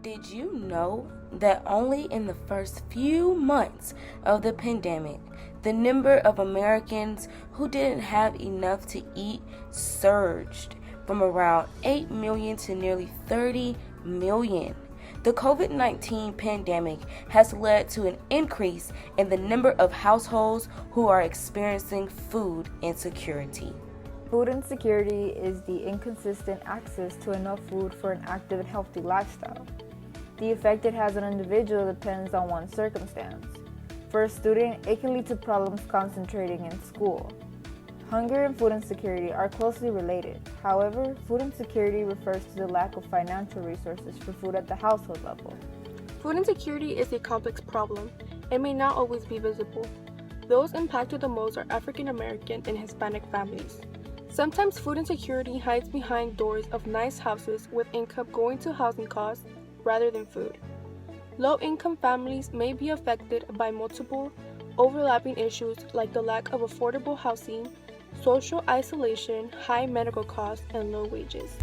Did you know that only in the first few months of the pandemic, the number of Americans who didn't have enough to eat surged from around 8 million to nearly 30 million? The COVID-19 pandemic has led to an increase in the number of households who are experiencing food insecurity. Food insecurity is the inconsistent access to enough food for an active and healthy lifestyle. The effect it has on an individual depends on one's circumstance. For a student, it can lead to problems concentrating in school. Hunger and food insecurity are closely related. However, food insecurity refers to the lack of financial resources for food at the household level. Food insecurity is a complex problem. It may not always be visible. Those impacted the most are African American and Hispanic families. Sometimes food insecurity hides behind doors of nice houses with income going to housing costs rather than food. Low-income families may be affected by multiple overlapping issues like the lack of affordable housing, social isolation, high medical costs, and low wages.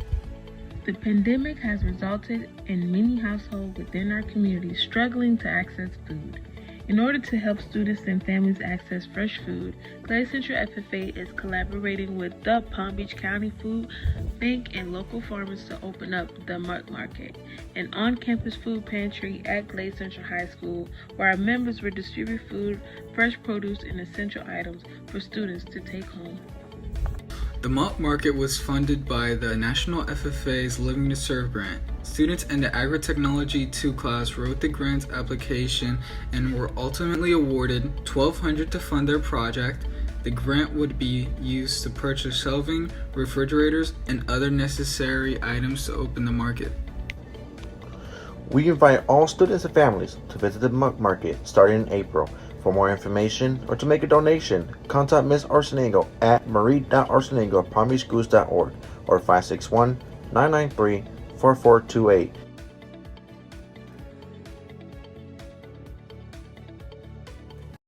The pandemic has resulted in many households within our community struggling to access food. In order to help students and families access fresh food, Clay Central FFA is collaborating with the Palm Beach County Food Bank and local farmers to open up the Muck Market, an on-campus food pantry at Clay Central High School where our members will distribute food, fresh produce, and essential items for students to take home. The Muck Market was funded by the National FFA's Living to Serve grant. Students in the Agri-Technology 2 class wrote the grant's application and were ultimately awarded $1,200 to fund their project. The grant would be used to purchase shelving, refrigerators, and other necessary items to open the market. We invite all students and families to visit the Muck Market starting in April. For more information or to make a donation, contact Ms. Arsenago at marie.arsenago@palmbeachschools.org or 561-993-4428.